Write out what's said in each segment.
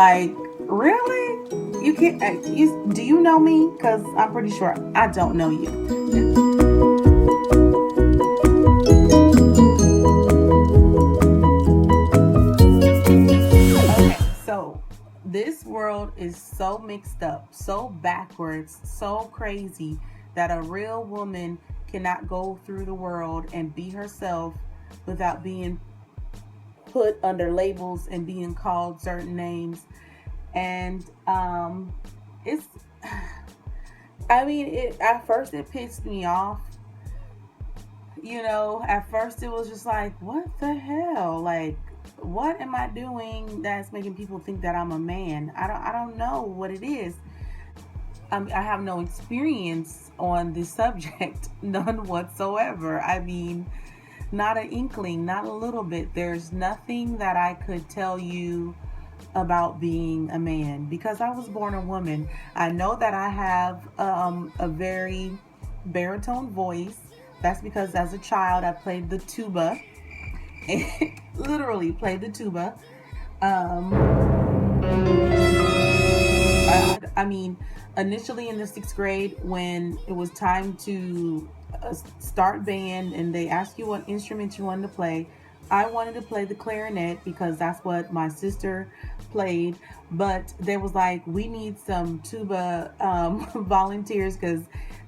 Like, really? You can't, do you know me? Because I'm pretty sure I don't know you. Okay, so this world is so mixed up, so backwards, so crazy that a real woman cannot go through the world and be herself without being put under labels and being called certain names. And it's, I mean, at first it pissed me off. At first it was just like, what the hell? Like, what am I doing that's making people think that I'm a man? I don't know what it is. I have no experience on this subject, none whatsoever. I mean, not an inkling, not a little bit. There's nothing that I could tell you about being a man because I was born a woman. I know that I have a very baritone voice. That's because as a child I played the tuba. Literally played the tuba. I mean, initially in the 6th grade, when it was time to start band and they asked you what instrument you wanted to play, I wanted to play the clarinet because that's what my sister played. But there was like, we need some tuba volunteers because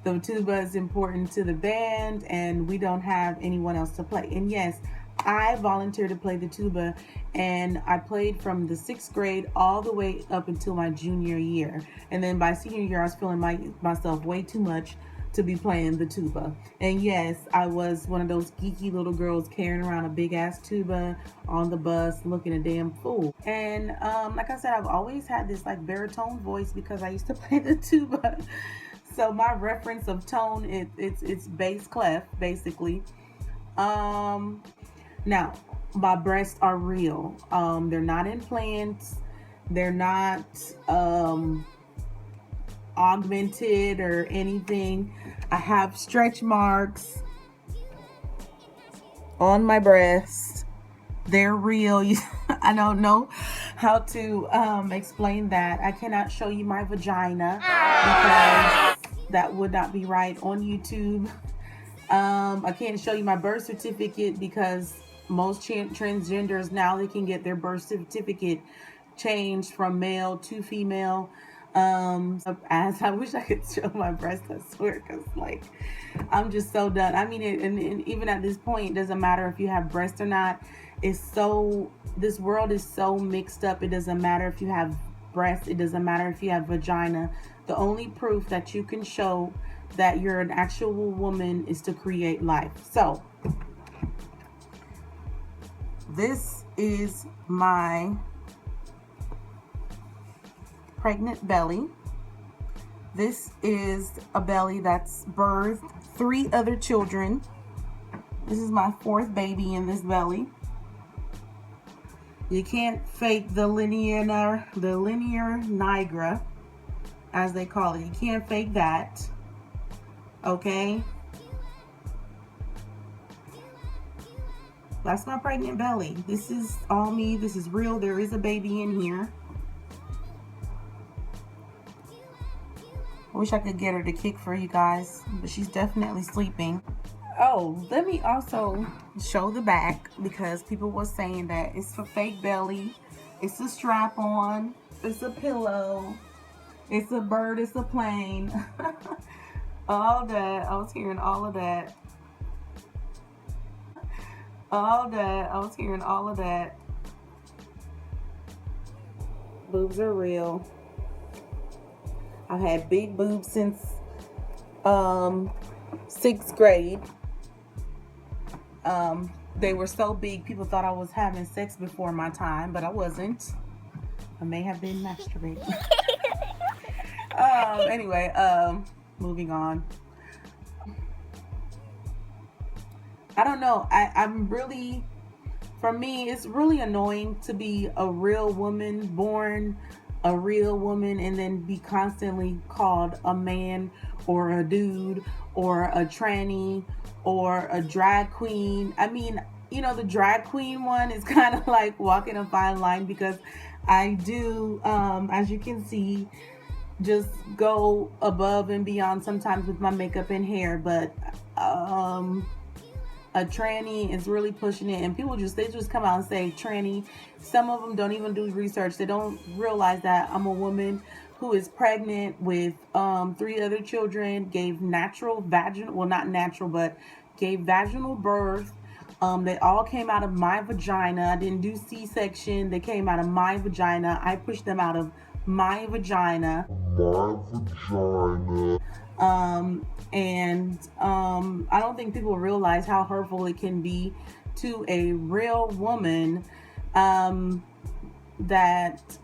the tuba is important to the band and we don't have anyone else to play. And yes, I volunteered to play the tuba, and I played from the 6th grade all the way up until my junior year. And then by senior year, I was feeling myself way too much to be playing the tuba. And yes, I was one of those geeky little girls carrying around a big ass tuba on the bus looking a damn fool. And like I said, I've always had this like baritone voice because I used to play the tuba. So my reference of tone, it's bass clef basically. Now, my breasts are real. They're not implants. They're not augmented or anything. I have stretch marks on my breasts. They're real. I don't know how to explain that. I cannot show you my vagina because that would not be right on YouTube. I can't show you my birth certificate because most transgenders now, they can get their birth certificate changed from male to female. As I wish I could show my breasts, I swear, because like I'm just so done. I mean, and even at this point, it doesn't matter if you have breasts or not. This world is so mixed up. It doesn't matter if you have breasts. It doesn't matter if you have vagina. The only proof that you can show that you're an actual woman is to create life. So this is my pregnant belly. This is a belly that's birthed 3 other children. This is my 4th baby in this belly. You can't fake the linear nigra, as they call it. You can't fake that. Okay? That's my pregnant belly. This is all me. This is real. There is a baby in here. I wish I could get her to kick for you guys, but she's definitely sleeping. Oh, let me also show the back because people were saying that it's for fake belly. It's a strap on. It's a pillow. It's a bird. It's a plane. All that. I was hearing all of that. I was hearing all of that. Boobs are real. I've had big boobs since 6th grade. They were so big, people thought I was having sex before my time, but I wasn't. I may have been masturbating. Anyway, moving on. I don't know. I'm really, for me, it's really annoying to be a real woman, born a real woman, and then be constantly called a man or a dude or a tranny or a drag queen. I mean, the drag queen one is kind of like walking a fine line because I do, as you can see, just go above and beyond sometimes with my makeup and hair, but um, a tranny is really pushing it, and people just, they just come out and say tranny. Some of them don't even do research. They don't realize that I'm a woman who is pregnant with 3 other children, gave natural vaginal, well, not natural, but gave vaginal birth. They all came out of my vagina. I didn't do C-section. They came out of my vagina. I pushed them out of my vagina. And I don't think people realize how hurtful it can be to a real woman, that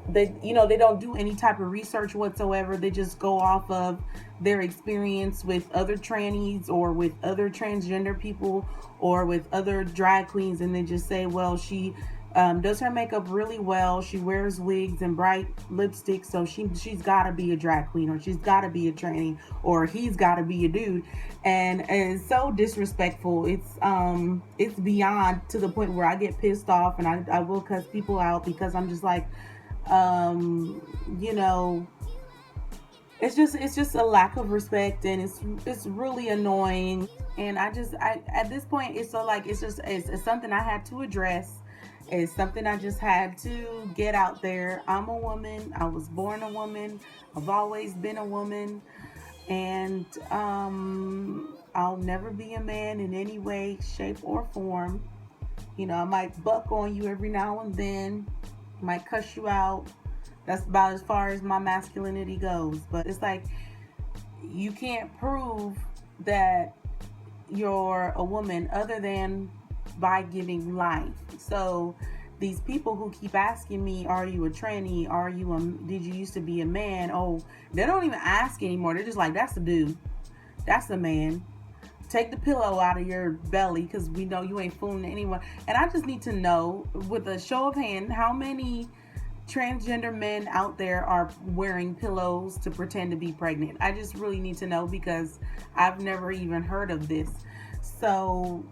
they don't do any type of research whatsoever. They just go off of their experience with other trannies or with other transgender people or with other drag queens, and they just say, well, she does her makeup really well, she wears wigs and bright lipstick, so she's got to be a drag queen, or she's got to be a tranny, or he's got to be a dude. And it's so disrespectful. It's beyond, to the point where I get pissed off, and I will cuss people out, because I'm just like, you know, it's just a lack of respect, and it's really annoying. And I at this point, it's so like, it's something I had to address. It's something I just had to get out there. I'm a woman. I was born a woman. I've always been a woman. And I'll never be a man in any way, shape, or form. I might buck on you every now and then, might cuss you out. That's about as far as my masculinity goes. But it's like, you can't prove that you're a woman other than by giving life. So these people who keep asking me, are you a tranny? Did you used to be a man? Oh, they don't even ask anymore. They're just like, that's a dude. That's a man. Take the pillow out of your belly, because we know you ain't fooling anyone. And I just need to know, with a show of hand, how many transgender men out there are wearing pillows to pretend to be pregnant. I just really need to know, because I've never even heard of this. So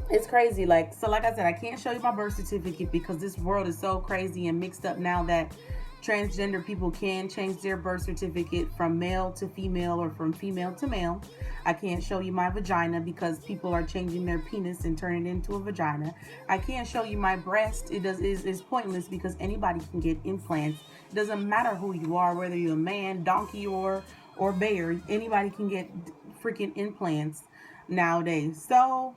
it's crazy. Like I said, I can't show you my birth certificate, because this world is so crazy and mixed up now that transgender people can change their birth certificate from male to female or from female to male. I can't show you my vagina, because people are changing their penis and turning it into a vagina. I can't show you my breast. It's pointless, because anybody can get implants. It doesn't matter who you are, whether you're a man, donkey, or bear. Anybody can get freaking implants nowadays. So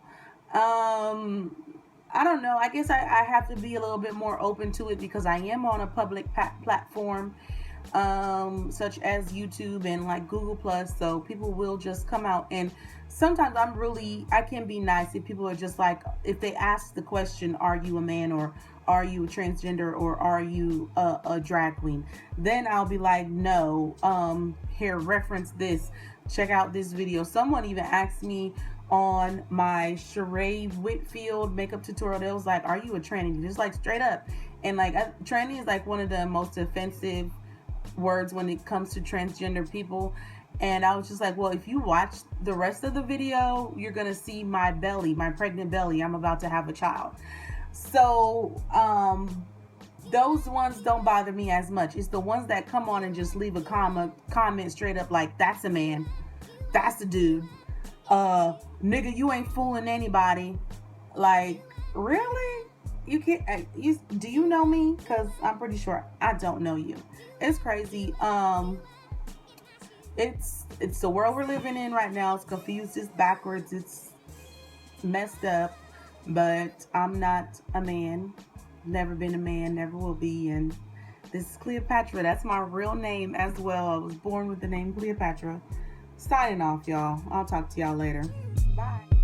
I don't know. I guess I have to be a little bit more open to it, because I am on a public platform, such as YouTube and like Google Plus. So people will just come out, and sometimes I can be nice if people are just like, if they ask the question, are you a man, or are you a transgender, or are you a drag queen? Then I'll be like, no, here, reference this, check out this video. Someone even asked me on my Sheree Whitfield makeup tutorial, they was like, are you a tranny? Just like straight up. And like, tranny is like one of the most offensive words when it comes to transgender people. And I was just like, well, if you watch the rest of the video, you're gonna see my belly, my pregnant belly. I'm about to have a child. So those ones don't bother me as much. It's the ones that come on and just leave a comment straight up like, that's a man, that's a dude, nigga, you ain't fooling anybody. Like, really? You can't, do you know me? Because I'm pretty sure I don't know you. It's crazy. It's the world we're living in right now. It's confused, it's backwards, it's messed up. But I'm not a man, never been a man, never will be. And this is Cleopatra. That's my real name as well. I was born with the name Cleopatra. Signing off, y'all. I'll talk to y'all later. Bye.